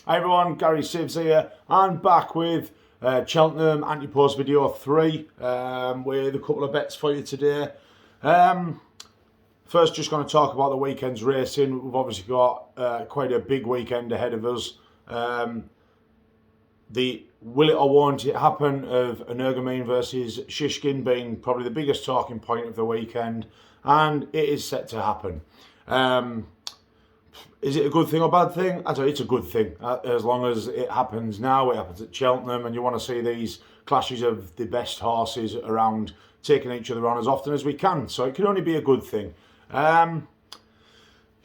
Hi everyone, Gary Sibs here. I'm back with Cheltenham Ante Post video 3 with a couple of bets for you today. First, just going to talk about the weekend's racing. We've obviously got quite a big weekend ahead of us. The will it or won't it happen of Energumene versus Shishkin being probably the biggest talking point of the weekend, and it is set to happen. Is it a good thing or bad thing? I tell you, it's a good thing. As long as it happens now, it happens at Cheltenham, and you want to see these clashes of the best horses around taking each other on as often as we can. So it can only be a good thing.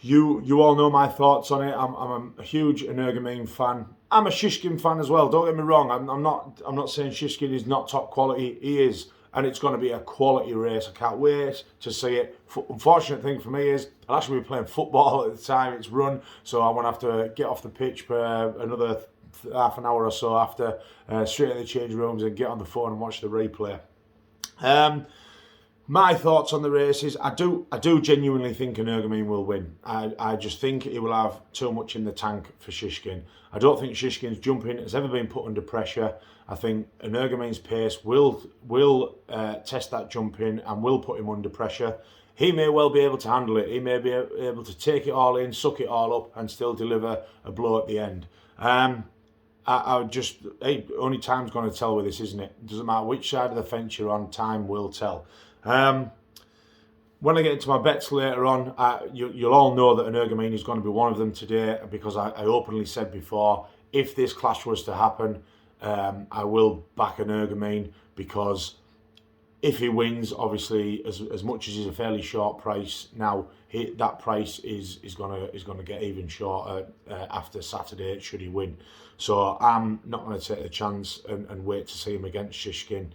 You all know my thoughts on it. I'm a huge Energumene fan. I'm a Shishkin fan as well. Don't get me wrong. I'm not saying Shishkin is not top quality. He is, and it's going to be a quality race. I can't wait to see it. Unfortunate thing for me is I'll actually be playing football at the time it's run, so I won't have to get off the pitch for another half an hour or so after, straight in the change rooms and get on the phone and watch the replay. My thoughts on the race is I do genuinely think Energumene will win. I just think he will have too much in the tank for Shishkin. I don't think Shishkin's jumping has ever been put under pressure. I think Energumene's pace will test that jumping and will put him under pressure. He may well be able to handle it. He may be able to take it all in, suck it all up, and still deliver a blow at the end. Only time's going to tell with this, isn't it? Doesn't matter which side of the fence you're on, time will tell. When I get into my bets later on, you'll all know that Energumene is going to be one of them today, because I openly said before, if this clash was to happen, I will back Energumene, because if he wins, obviously, as much as he's a fairly short price now, that price is going to get even shorter after Saturday should he win. So I'm not going to take the chance and wait to see him against Shishkin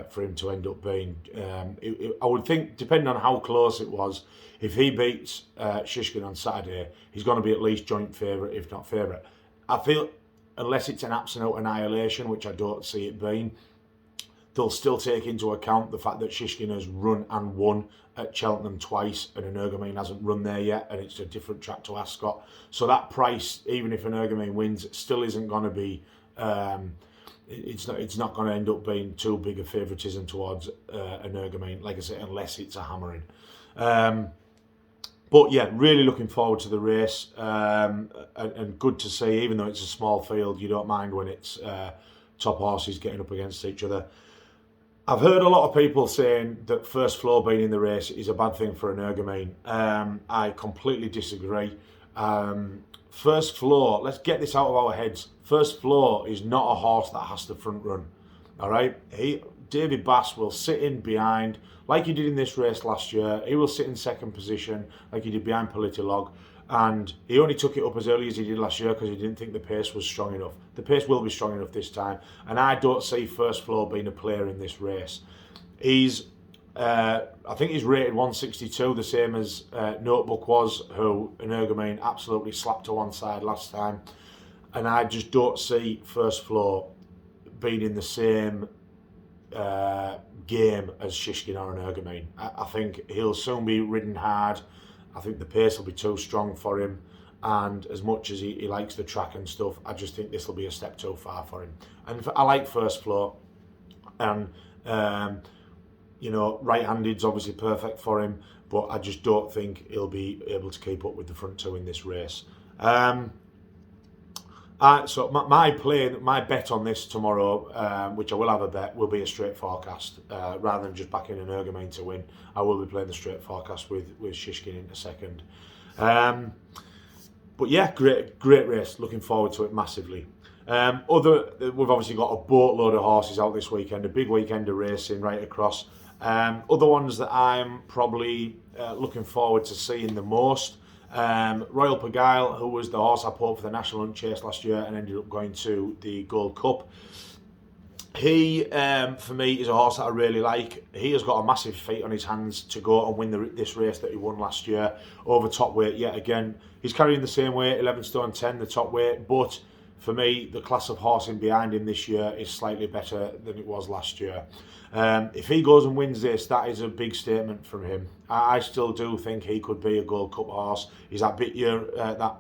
for him to end up being. I would think, depending on how close it was, if he beats Shishkin on Saturday, he's going to be at least joint favourite, if not favourite. I feel, unless it's an absolute annihilation, which I don't see it being, they'll still take into account the fact that Shishkin has run and won at Cheltenham twice, and Energumene hasn't run there yet, and it's a different track to Ascot. So that price, even if Energumene wins, still isn't going to be. It's not going to end up being too big a favouritism towards Energumene, like I say, unless it's a hammering. But yeah, really looking forward to the race, and good to see, even though it's a small field, you don't mind when it's top horses getting up against each other. I've heard a lot of people saying that first floor being in the race is a bad thing for Energumene. I completely disagree. First floor, let's get this out of our heads. First floor is not a horse that has to front run. All right, David Bass will sit in behind like he did in this race last year. He will sit in second position like he did behind Politilog, and he only took it up as early as he did last year because he didn't think the pace was strong enough. The pace will be strong enough this time, and I don't see First Floor being a player in this race. I think he's rated 162, the same as Notebook was, who Energumene absolutely slapped to one side last time. And I just don't see First Floor being in the same game as Shishkin or Energumene. I think he'll soon be ridden hard. I think the pace will be too strong for him. And as much as he likes the track and stuff, I just think this will be a step too far for him. And I like First Floor. And right-handed's obviously perfect for him, but I just don't think he'll be able to keep up with the front two in this race. So my bet on this tomorrow, which I will have a bet, will be a straight forecast, rather than just backing Energumene to win. I will be playing the straight forecast with Shishkin in a second. But yeah, great race. Looking forward to it massively. We've obviously got a boatload of horses out this weekend, a big weekend of racing right across. Other ones that I'm probably looking forward to seeing the most, Royal Pagile, who was the horse I put for the National Hunt Chase last year and ended up going to the Gold Cup. He, for me, is a horse that I really like. He has got a massive feat on his hands to go and win this race that he won last year over top weight yet again. He's carrying the same weight, 11 stone 10, the top weight, but for me, the class of horse in behind him this year is slightly better than it was last year. If he goes and wins this, that is a big statement from him. I still do think he could be a Gold Cup horse. He's that bit year, that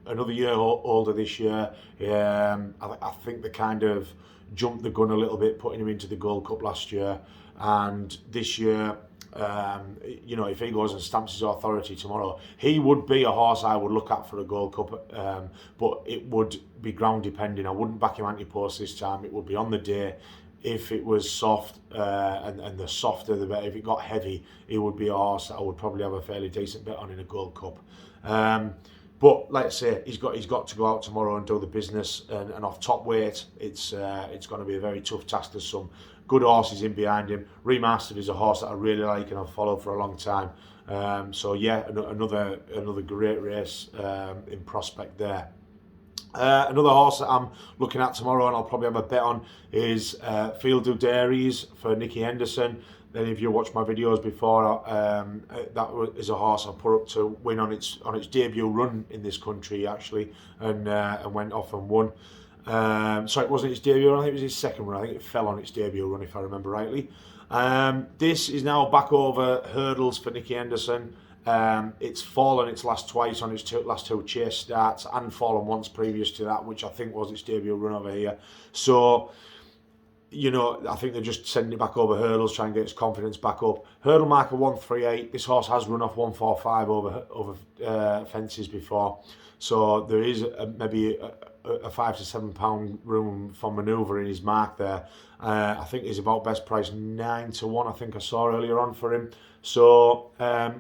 another year older this year. I think they kind of jumped the gun a little bit, putting him into the Gold Cup last year, and this year, if he goes and stamps his authority tomorrow, he would be a horse I would look at for a Gold Cup, but it would be ground depending. I wouldn't back him Ante Post this time. It would be on the day. If it was soft, and the softer the better, if it got heavy, he would be a horse that I would probably have a fairly decent bet on in a Gold Cup. But like I say, he's got to go out tomorrow and do the business, and off top weight, it's going to be a very tough task. There's some good horses in behind him. Remastered is a horse that I really like and I've followed for a long time. So yeah, another great race in prospect there. Another horse that I'm looking at tomorrow and I'll probably have a bet on is Field of Dairies for Nicky Henderson. Then if you watched my videos before, that is a horse I put up to win on its debut run in this country actually, and went off and won. So it wasn't its debut run, I think it was his second run. I think it fell on its debut run if I remember rightly. This is now back over hurdles for Nicky Henderson. It's fallen its last twice on its last two chase starts, and fallen once previous to that, which I think was its debut run over here. So, I think they're just sending it back over hurdles, trying to get its confidence back up. Hurdle marker 138. This horse has run off 145 over fences before, so there is maybe a £5 to £7 room for manoeuvre in his mark there. I think he's about best price 9 to 1. I think I saw earlier on for him. So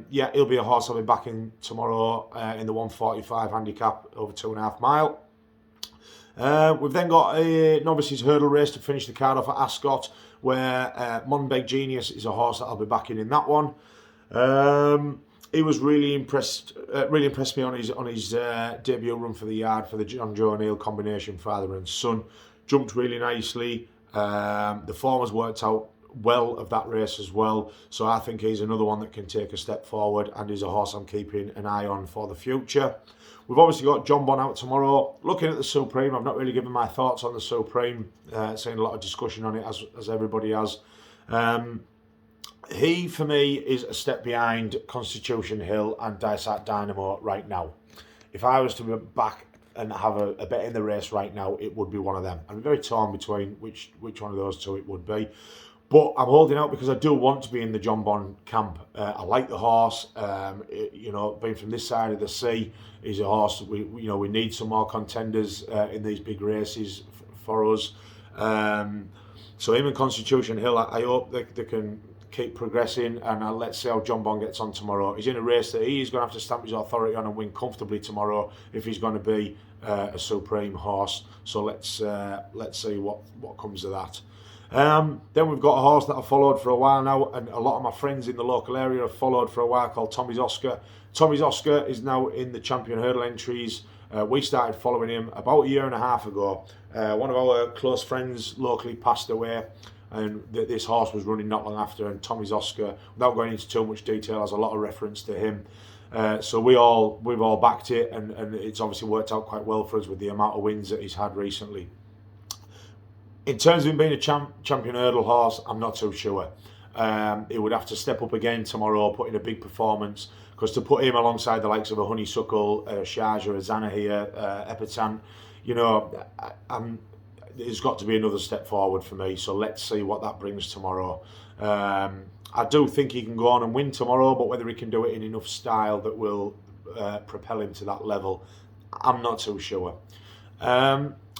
yeah, he'll be a horse I'll be backing tomorrow in the 145 handicap over 2.5 mile. We've then got a novices hurdle race to finish the card off at Ascot, where Monbeg Genius is a horse that I'll be backing in that one. He was really impressed me on his debut run for the yard for the John Joe O'Neill combination, father and son. Jumped really nicely. The form has worked out well of that race as well, so I think he's another one that can take a step forward, and is a horse I'm keeping an eye on for the future. We've obviously got John Bon out tomorrow. Looking at the Supreme, I've not really given my thoughts on the Supreme, seeing a lot of discussion on it as everybody has. He, for me, is a step behind Constitution Hill and Dysart Dynamo right now. If I was to be back and have a bet in the race right now, it would be one of them. I'm very torn between which one of those two it would be. But I'm holding out because I do want to be in the John Bon camp. I like the horse. Being from this side of the sea, he's a horse that we need some more contenders in these big races for us. So him and Constitution Hill, I hope they can keep progressing, and let's see how John Bon gets on tomorrow. He's in a race that he's going to have to stamp his authority on and win comfortably tomorrow if he's going to be a supreme horse. So let's see what comes of that. Then we've got a horse that I've followed for a while now, and a lot of my friends in the local area have followed for a while, called Tommy's Oscar. Tommy's Oscar is now in the champion hurdle entries. We started following him about a year and a half ago. One of our close friends locally passed away, and this horse was running not long after, and Tommy's Oscar, without going into too much detail, has a lot of reference to him. So we've all backed it, and it's obviously worked out quite well for us with the amount of wins that he's had recently. In terms of him being a champion hurdle horse, I'm not too sure. He would have to step up again tomorrow, put in a big performance, because to put him alongside the likes of a Honeysuckle, Sharjah, a Zanahiyr, Epitant, there's got to be another step forward for me. So let's see what that brings tomorrow. I do think he can go on and win tomorrow, but whether he can do it in enough style that will propel him to that level, I'm not too sure.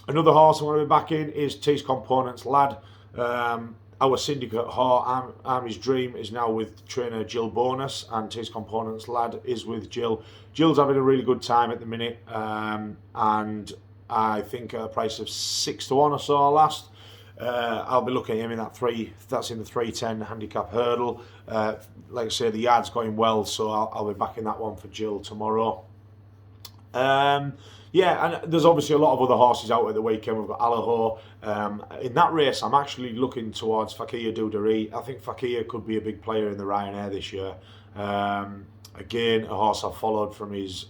Another horse I'm going to be backing is T's Components Lad. Our syndicate horse, Army's Dream, is now with trainer Jill Bonus, and T's Components Lad is with Jill. Jill's having a really good time at the minute, and I think at a price of 6 to 1 I saw last. I'll be looking at him in that's in the 310 handicap hurdle. Like I say, the yard's going well, so I'll be backing that one for Jill tomorrow. Yeah, and there's obviously a lot of other horses out at the weekend. We've got Allaho. In that race, I'm actually looking towards Fakir Doudari. I think Fakir could be a big player in the Ryanair this year. Again, a horse I've followed from his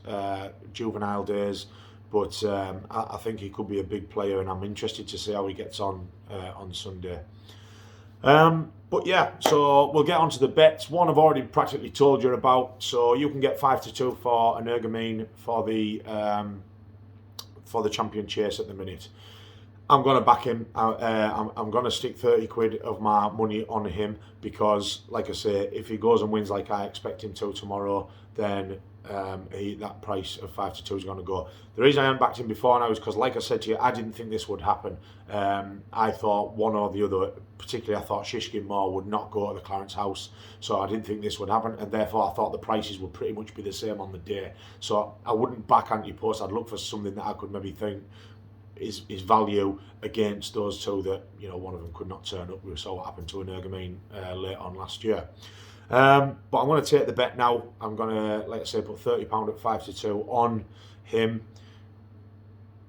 juvenile days, but I think he could be a big player, and I'm interested to see how he gets on Sunday. But yeah, so we'll get on to the bets. One I've already practically told you about, so you can get 5 to 2 for Energumene for the for the champion chase at the minute. I'm going to back him. I'm going to stick 30 quid of my money on him because, like I say, if he goes and wins like I expect him to tomorrow, then that price of 5 to 2 is going to go. The reason I haven't backed him before now is because, like I said to you, I didn't think this would happen. I thought one or the other, particularly I thought Shishkin Moore would not go to the Clarence House, so I didn't think this would happen, and therefore I thought the prices would pretty much be the same on the day. So I wouldn't back Ante Post. I'd look for something that I could maybe think is value against those two that, you know, one of them could not turn up. We saw what happened to Energumene late on last year. But I'm going to take the bet now. I'm going to, like I say, put £30 at 5 to 2 on him.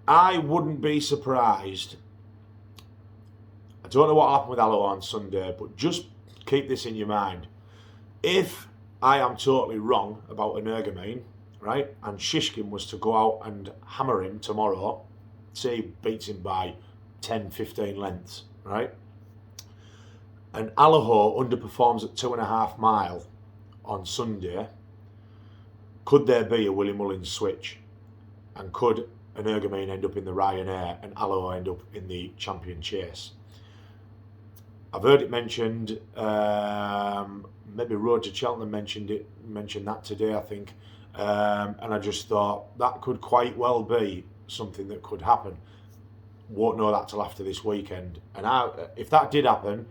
I wouldn't be surprised. I don't know what happened with Allo on Sunday, but just keep this in your mind. If I am totally wrong about Energumene, right, and Shishkin was to go out and hammer him tomorrow, say he beats him by 10, 15 lengths, right? And Allaho underperforms at 2.5 mile on Sunday. Could there be a Willie Mullins switch? And could Energumene end up in the Ryanair and Allaho end up in the champion chase? I've heard it mentioned, maybe Road to Cheltenham mentioned that today, I think. And I just thought that could quite well be something that could happen. Won't know that till after this weekend. And if that did happen,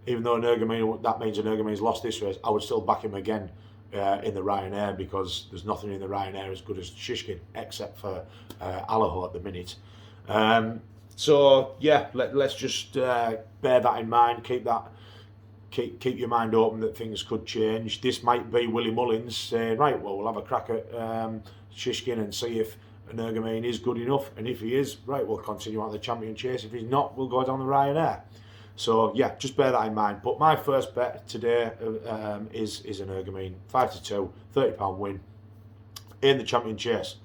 even though Energumene, that means Energumene's lost this race, I would still back him again in the Ryanair, because there's nothing in the Ryanair as good as Shishkin except for Allaho at the minute. So yeah, let's just bear that in mind. Keep your mind open that things could change. This might be Willie Mullins saying, right, well, we'll have a crack at Shishkin and see if Energumene is good enough, and if he is, right, we'll continue on the champion chase. If he's not, we'll go down the Ryanair. So yeah, just bear that in mind. But my first bet today is Energumene, 5 to 2, £30 win in the champion chase.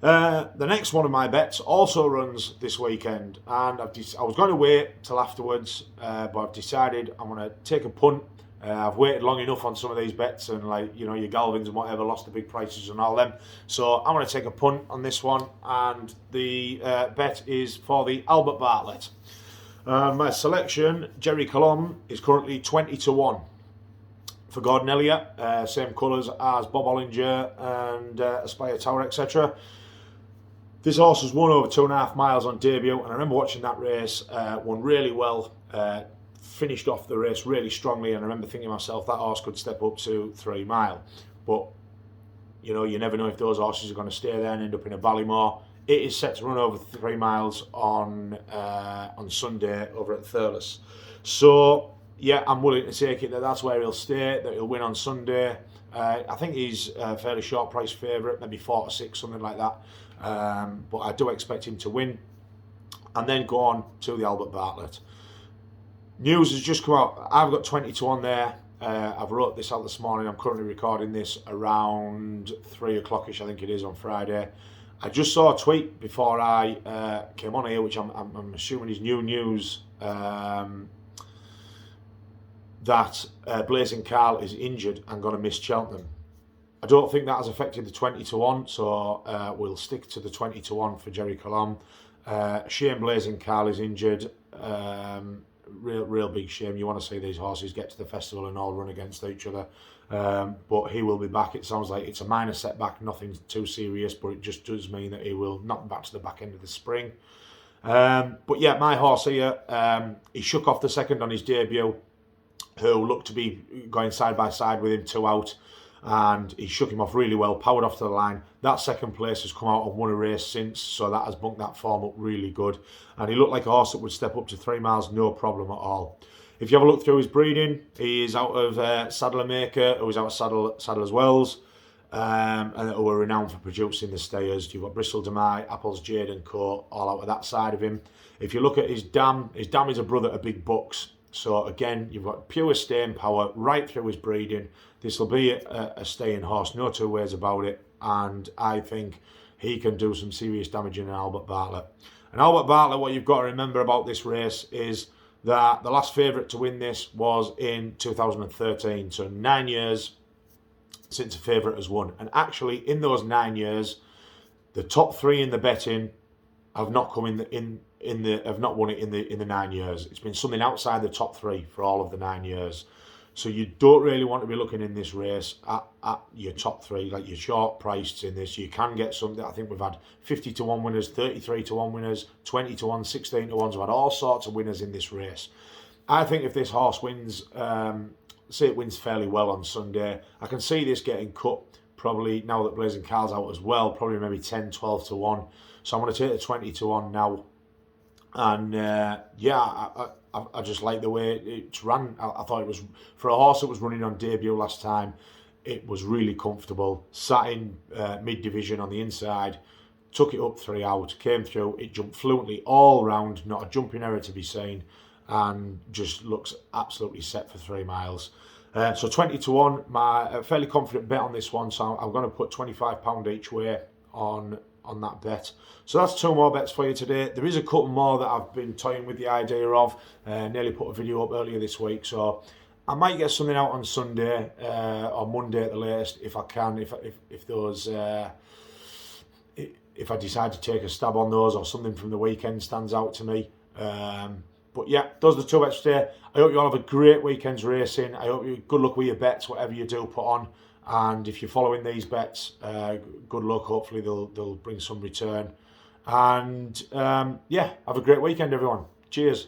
The next one of my bets also runs this weekend, and I was going to wait till afterwards, but I've decided I'm going to take a punt. I've waited long enough on some of these bets, and like, you know, your Galvins and whatever lost the big prices and all them. So I'm going to take a punt on this one, and the bet is for the Albert Bartlett. My selection, Jerry Colomb, is currently 20 to 1 for Gordon Elliott, same colours as Bob Ollinger and Aspire Tower, etc. This horse has won over 2.5 miles on debut, and I remember watching that race, won really well, finished off the race really strongly, and I remember thinking to myself, that horse could step up to 3 mile. But, you know, you never know if those horses are going to stay there and end up in a Ballymore. It is set to run over 3 miles on Sunday over at Thurles. So, yeah, I'm willing to take it that's where he'll stay, that he'll win on Sunday. I think he's a fairly short price favourite, maybe 4 to 6, something like that. But I do expect him to win. And then go on to the Albert Bartlett. News has just come out. I've got 20 to 1 there. I've wrote this out this morning. I'm currently recording this around 3 o'clock-ish, I think it is, on Friday. I just saw a tweet before I came on here, which I'm assuming is new news, that Blazing Carl is injured and going to miss Cheltenham. I don't think that has affected the 20 to 1, so we'll stick to the 20 to 1 for Jerry Colomb. Shame Blazing Carl is injured. Real big shame. You want to see these horses get to the festival and all run against each other. But he will be back. It sounds like it's a minor setback, nothing too serious, but it just does mean that he will not be back to the back end of the spring. But yeah, my horse here, he shook off the second on his debut, who looked to be going side by side with him 2 out, and he shook him off really well, powered off to the line. That second place has come out and won a race since, so that has bunked that form up really good. And he looked like a horse that would step up to 3 miles, no problem at all. If you have a look through his breeding, he is out of Saddler Maker, who was out of Saddler's Wells, and who were renowned for producing the stayers. You've got Bristol Demai, Apples, Jade and Co, all out of that side of him. If you look at his dam is a brother of Big Bucks. So again, you've got pure staying power right through his breeding. This will be a staying horse, no two ways about it. And I think he can do some serious damage in an Albert Bartlett. And Albert Bartlett, what you've got to remember about this race is that the last favourite to win this was in 2013. So 9 years since a favourite has won. And actually, in those 9 years, the top 3 in the betting have not come have not won it in the 9 years. It's been something outside the top 3 for all of the 9 years. So you don't really want to be looking in this race at your top 3, like your short priced in this. You can get something. I think we've had 50 to 1 winners, 33 to 1 winners, 20 to 1, 16 to 1s. We've had all sorts of winners in this race. I think if this horse wins, say it wins fairly well on Sunday, I can see this getting cut probably now that Blazing Carl's out as well, probably maybe 10, 12 to 1. So I'm going to take the 20 to 1 now. And I just like the way it's ran. I thought it was, for a horse that was running on debut last time, it was really comfortable. Sat in mid-division on the inside, took it up 3 out, came through, it jumped fluently all round, not a jumping error to be seen, and just looks absolutely set for 3 miles. So 20 to 1, my fairly confident bet on this one, so I'm going to put £25 each way on that bet. So that's 2 more bets for you today. There is a couple more that I've been toying with the idea of. Nearly put a video up earlier this week, so I might get something out on Sunday or Monday at the latest if I can. If those if I decide to take a stab on those, or something from the weekend stands out to me. But yeah, those are the 2 bets today. I hope you all have a great weekend's racing. I hope you good luck with your bets, whatever you do put on. And if you're following these bets, good luck. Hopefully they'll bring some return. And yeah, have a great weekend, everyone. Cheers.